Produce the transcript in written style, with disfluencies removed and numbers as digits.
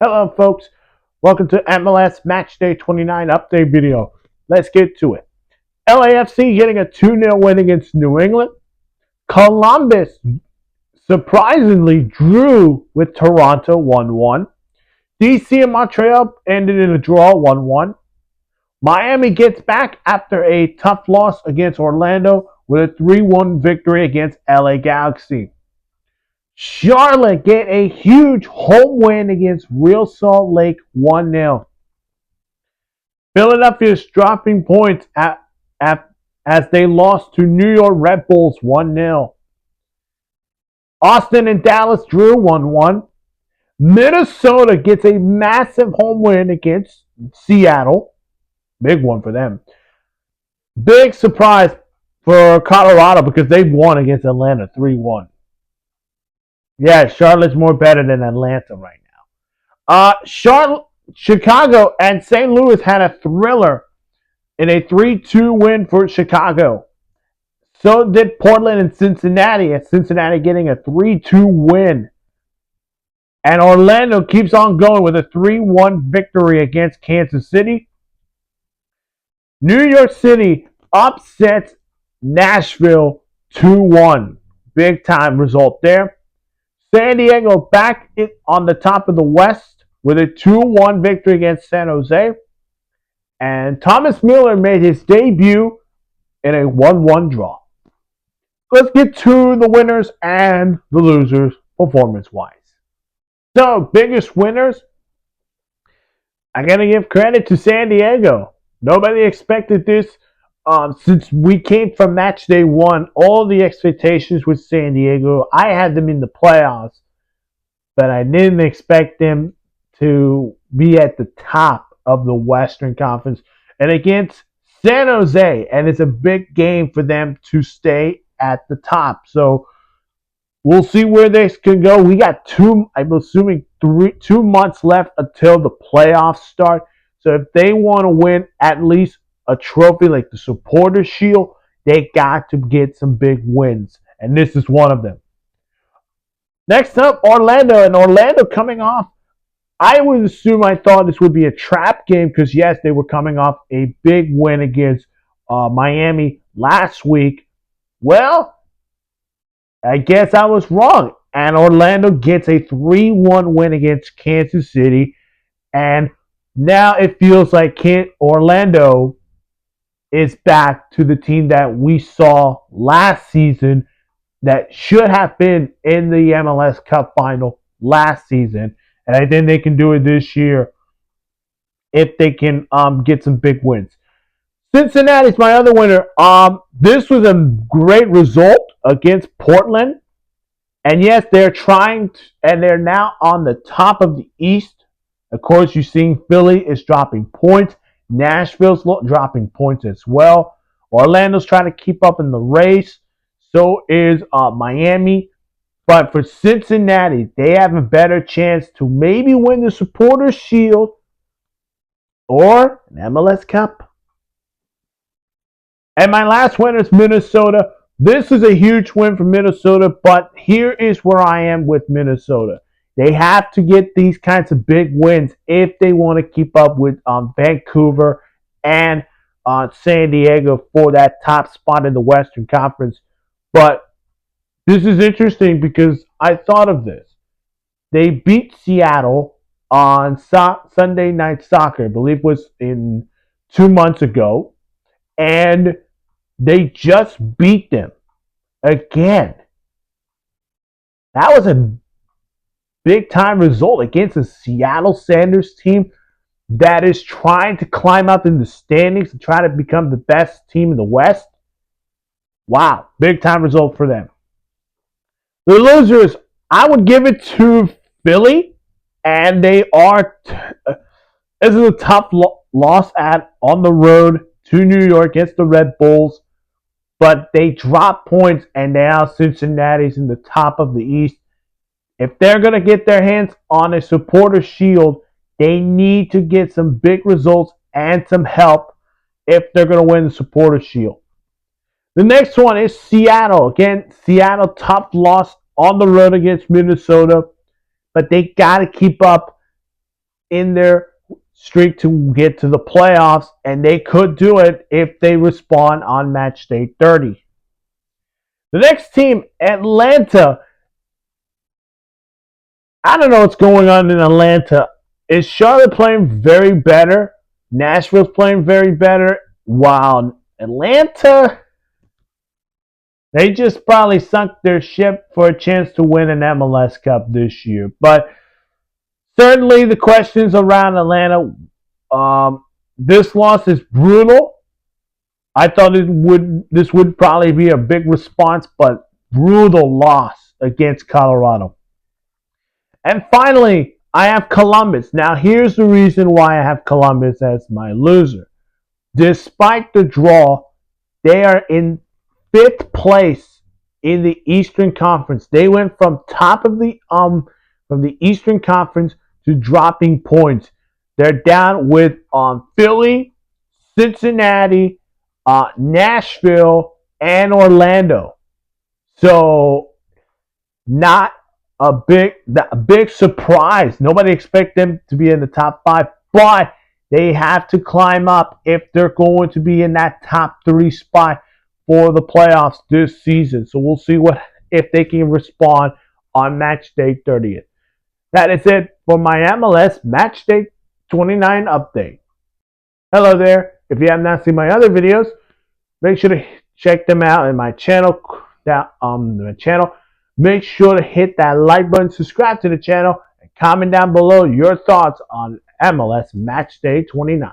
Hello, folks. Welcome to MLS Matchday 29 update video. Let's get to it. LAFC getting a 2-0 win against New England. Columbus surprisingly drew with Toronto 1-1. DC and Montreal ended in a draw 1-1. Miami gets back after a tough loss against Orlando with a 3-1 victory against LA Galaxy. Charlotte get a huge home win against Real Salt Lake 1-0. Philadelphia is dropping points as they lost to New York Red Bulls 1-0. Austin and Dallas drew 1-1. Minnesota gets a massive home win against Seattle. Big one for them. Big surprise for Colorado because they won against Atlanta 3-1. Yeah, Charlotte's more better than Atlanta right now. Chicago and St. Louis had a thriller in a 3-2 win for Chicago. So did Portland and Cincinnati, as Cincinnati getting a 3-2 win. And Orlando keeps on going with a 3-1 victory against Kansas City. New York City upsets Nashville 2-1. Big time result there. San Diego back on the top of the West with a 2-1 victory against San Jose. And Thomas Miller made his debut in a 1-1 draw. Let's get to the winners and the losers performance-wise. So, biggest winners, I got to give credit to San Diego. Nobody expected this. Since we came from match day one, all the expectations with San Diego, I had them in the playoffs, but I didn't expect them to be at the top of the Western Conference and against San Jose, and it's a big game for them to stay at the top. So we'll see where this can go. We got I'm assuming 2 months left until the playoffs start. So if they want to win at least a trophy like the Supporters Shield, they got to get some big wins, and this is one of them. Next up, Orlando, and Orlando coming off. I thought this would be a trap game because yes, they were coming off a big win against Miami last week. Well, I guess I was wrong, and Orlando gets a 3-1 win against Kansas City, and now it feels like Orlando is back to the team that we saw last season that should have been in the MLS Cup final last season. And I think they can do it this year if they can get some big wins. Cincinnati's my other winner. This was a great result against Portland. And yes, they're trying and they're now on the top of the East. Of course, you're seeing Philly is dropping points. Nashville's dropping points as well. Orlando's trying to keep up in the race. So is Miami. But for Cincinnati, they have a better chance to maybe win the Supporters Shield or an MLS Cup. And my last winner is Minnesota. This is a huge win for Minnesota, but here is where I am with Minnesota. They have to get these kinds of big wins if they want to keep up with Vancouver and San Diego for that top spot in the Western Conference. But this is interesting because I thought of this. They beat Seattle on Sunday Night Soccer, I believe it was in 2 months ago, and they just beat them again. That was a big time result against a Seattle Sanders team that is trying to climb up in the standings and try to become the best team in the West. Wow, big time result for them. The losers, I would give it to Philly, and they are. This is a tough loss on the road to New York against the Red Bulls, but they drop points, and now Cincinnati's in the top of the East. If they're going to get their hands on a Supporter Shield, they need to get some big results and some help if they're going to win the Supporter Shield. The next one is Seattle. Again, Seattle tough loss on the road against Minnesota, but they got to keep up in their streak to get to the playoffs, and they could do it if they respond on match day 30. The next team, Atlanta. I don't know what's going on in Atlanta. Is Charlotte playing very better? Nashville's playing very better. While Atlanta, they just probably sunk their ship for a chance to win an MLS Cup this year. But certainly the questions around Atlanta, this loss is brutal. I thought this would probably be a big response, but brutal loss against Colorado. And finally, I have Columbus. Now, here's the reason why I have Columbus as my loser. Despite the draw, they are in fifth place in the Eastern Conference. They went from top of the Eastern Conference to dropping points. They're down with Philly, Cincinnati, Nashville, and Orlando. So not a big surprise. Nobody expects them to be in the top five, but they have to climb up if they're going to be in that top three spot for the playoffs this season. So we'll see if they can respond on match day 30th. That is it for my MLS Matchday 29 update. Hello there. If you have not seen my other videos, make sure to check them out in my channel. Make sure to hit that like button, subscribe to the channel, and comment down below your thoughts on MLS Matchday 29.